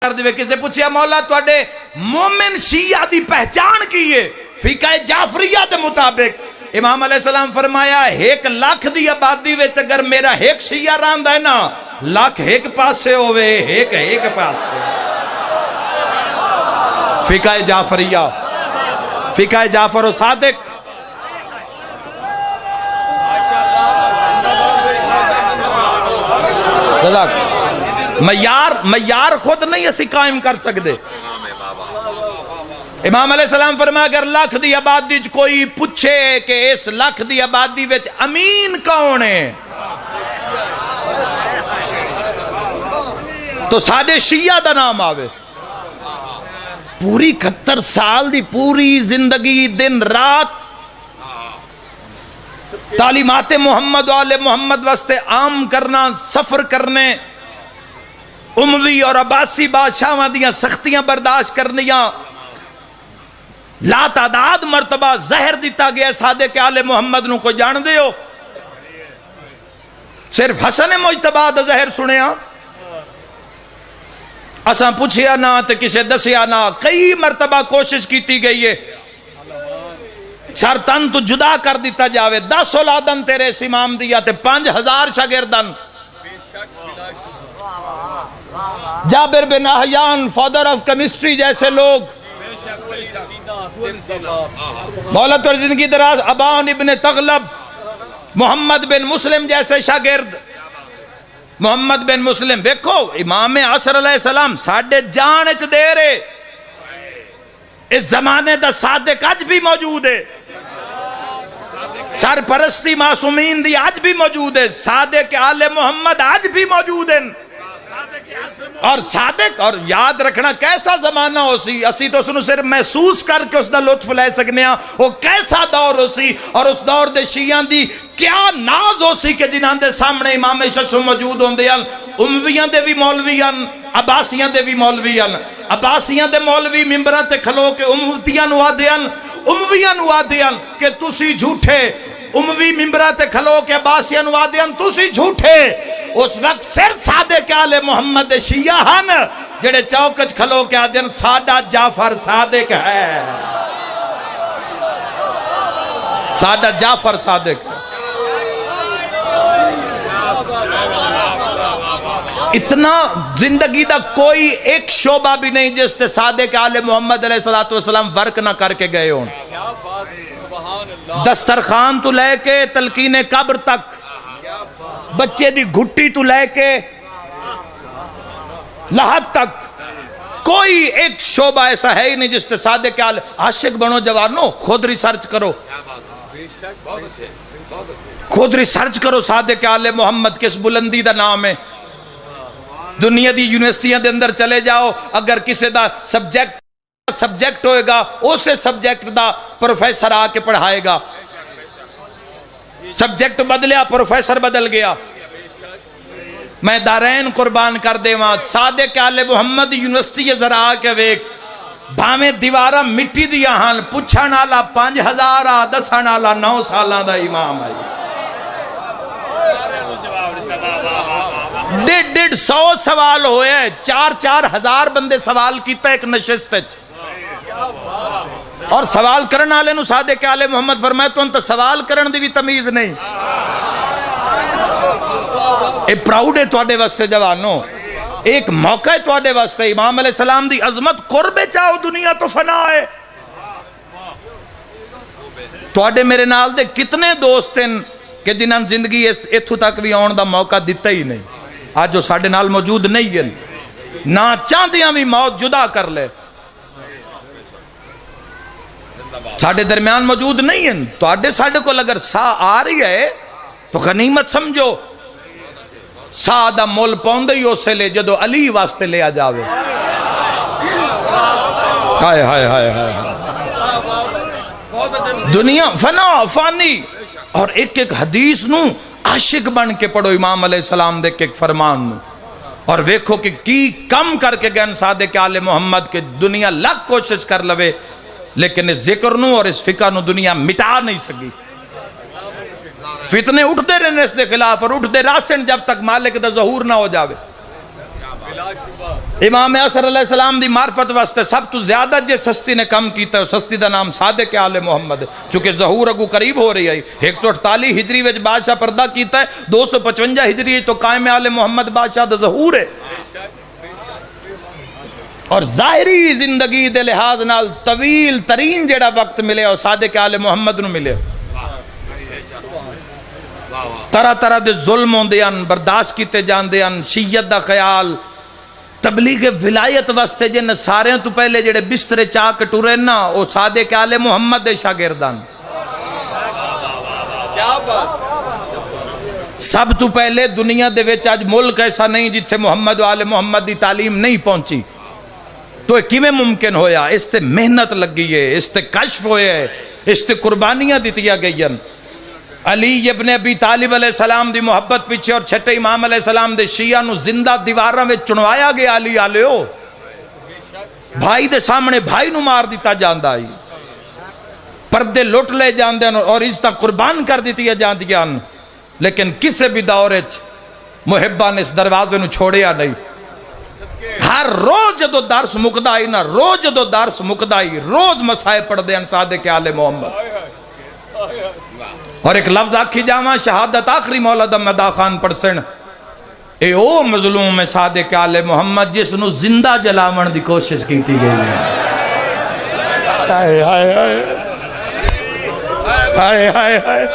کر دے کسے پوچھیا مولا تواڈے مومن شیعہ دی پہچان کی ہے؟ فقہ جعفریہ دے مطابق امام علیہ السلام فرمایا 1,00,000 دی آبادی وچ اگر میرا ایک شیعہ رہندا ہے نا 1,00,000 ایک پاسے ہوئے ایک پاسے. فقہ جعفریہ، فقہ جعفر و صادق. معیار خود نہیں اسی قائم کر سکتے. امام علیہ السلام فرمایا اگر 1,00,000 دی آبادی کوئی پوچھے کہ اس 1,00,000 دی آبادی وچ امین کون ہے تو ساڈے شیعہ دا نام آوے. پوری 71 سال دی پوری زندگی دن رات تعلیمات محمد و آل محمد واسطے عام کرنا، سفر کرنے، اموی اور عباسی بادشاہاں دیاں سختیاں برداشت کرنیاں، لا تعداد مرتبہ زہر دیتا گیا صادق آل محمد نو کو جان دے ہو. صرف حسن مجتبی دا زہر سنیا اساں پوچھیا نہ تے کسے دسیا نہ. کئی مرتبہ کوشش کیتی گئی ہے سر تن تو جدا کر دیتا جاوے. 10 اولادن تیرے اس امام دیا تے 5,000 شاگردن. جابر بن احیان فادر آف کیمسٹری جیسے لوگ، مولت اور زندگی دراز ابان ابن تغلب، محمد بن مسلم جیسے شاگرد. محمد بن مسلم دیکھو امام عصر علیہ السلام ساڑھے جان اچ دے رہے. اس زمانے دا صادق اج بھی موجود ہے، سرپرستی معصومین دی اج بھی موجود ہے، صادق آل محمد اج بھی موجود ہیں. اور صادق اور یاد رکھنا کیسا زمانہ ہو سی، اسی تو سنو صرف محسوس کر کے اس دا لطف لے سکنے ہیں وہ کیسا دور ہو سی. اور اس دور دے شیعہ دی کیا ناز ہو سی کہ جنہاں دے سامنے امام ششم موجود ہوں دے. امویاں دے بھی مولویاں، عباسیاں دے بھی مولویاں. عباسیاں دے مولوی ممبرہ تے کھلو کے امویاں نو آدیاں کہ تسی جھوٹے. اموی ممبرہ تے کھلو کے عباسیاں نو آدیاں تسی جھوٹے. اس وقت صرف صادق آل محمد شیعہ ہن جڑے چوکچ کھلو کے آدیاں سادہ جعفر صادق ہے، سادہ جعفر صادق ہے. اتنا زندگی دا کوئی ایک شعبہ بھی نہیں جس تے صادق آل محمد علیہ السلام ورک نہ کر کے گئے ہوں. دسترخوان تو لے کے تلقین قبر تک، بچے دی گھٹی تو لے کے لحد تک، کوئی ایک شعبہ ایسا ہے ہی نہیں جس تے صادق آل. عاشق بنو جوانو، خود ریسرچ کرو، خود ریسرچ کرو صادق آل محمد کس بلندی دا نام ہے. دنیا دی یونیورسٹیاں دے اندر چلے جاؤ، اگر کسی دا سبجیکٹ ہوئے گا اسے سبجیکٹ دا پروفیسر آ کے پڑھائے گا. سبجیکٹ بدلیا پروفیسر بدل گیا. میں دارین قربان کر دے وہاں صادق آل محمد یونیورسٹی ذرا آ کے ویک بھامیں دیوارہ مٹی دیا ہاں پچھا نالا 5,000 10 نالا 9 سالہ دا امام ہے. 150 سوال ہوئے ہیں، 4 ہزار بندے سوال کیتا ایک نشست. اور سوال کرن آلے نو صادق آل محمد فرمائے تو انتا سوال کرن دی بھی تمیز نہیں. اے پراؤڈ ہے توڑے واسطے جوانوں، ایک موقع ہے توڑے واسطے. امام علیہ السلام دی عظمت قربے چاہو دنیا تو فنا ہے. توڑے میرے نال دے کتنے دوست ہیں کہ جنہاں زندگی اتھو تک بھی آن دا موقع دیتا ہی نہیں. آج جو ساڑھے نال موجود نہیں ہیں، نہ چاندیاں بھی موت جدا کر لے، ساڑھے درمیان موجود نہیں ہیں. تو آڈے ساڑھے کو اگر سا آ رہی ہے تو غنیمت سمجھو. سا دا مول پوندے ہی اسے لے جدو علی واسطے لے آ جاوے. ہائے ہائے ہائے ہائے دنیا فنا فانی. اور ایک ایک حدیث نو عاشق بن کے پڑھو امام علیہ السلام دے ایک فرمان نو، اور ویکھو کہ کی کم کر کے گئن صادق آل محمد کے. دنیا لگ کوشش کر لوے لیکن اس ذکر نو اور اس فقہ نو دنیا مٹا نہیں سکی. فتنے اٹھتے رہنے اس دے خلاف اور اٹھتے راسن جب تک مالک دا ظہور نہ ہو جاوے. امام اثر علیہ السلام دی معرفت واسطے سب تو زیادہ جے سستی نے کم کیتا ہے سستی دا نام صادق آل محمد، چونکہ ظہور اگو قریب ہو رہی ہے۔ 148 ہجری وچ بادشاہ پردہ کیتا ہے، 255 ہجری تو قائم آل محمد بادشاہ دا ظہور ہے، اور ظاہری زندگی دے لحاظ نال طویل ترین جیڑا وقت ملے اور صادق آل محمد نو ملے۔ طرح طرح دے ظلم ہوندے ہیں، برداشت کیتے جاندے ہیں، شیعت دا خیال، تبلیغ ولایت واسطے جن سارے تو پہلے جڑے بسترے چاک ٹورے نا وہ صادق آل محمد دے شاگردان۔ سب تو پہلے دنیا دے وچ آج ملک ایسا نہیں جتھے محمد و آل محمد دی تعلیم نہیں پہنچی، تو کیویں ممکن ہویا؟ اس تے محنت لگی ہے، اس تے کشف ہوئے ہے، اس تے قربانیاں دیتیا گئی ہیں۔ علی ابن ابی طالب علیہ السلام دی محبت پیچھے اور چھٹے امام علیہ السلام دے شیعہ نو زندہ دیواراں میں چنوایا گیا، علی آلیو بھائی دے سامنے بھائی نو مار دیتا جاندہ آئی، پردے لٹ لے جاندے اور عزتہ قربان کر دیتی جاندیاں، لیکن کسے بھی دورچ محبہ نے اس دروازے نو چھوڑیا نہیں۔ ہر روز جدو درس مقدہ آئی نا، روز جدو درس مقدہ آئی، روز مسائے پڑھ دے صادق آل محمد۔ اور ایک لفظ آکھی جاواں شہادت آخری مولا مدا خان پڑسن، اے او مظلوم صادق آل محمد جس نو زندہ جلاون دی کوشش کیتی گئی ہے۔ ہائے ہائے ہائے ہائے ہائے ہائے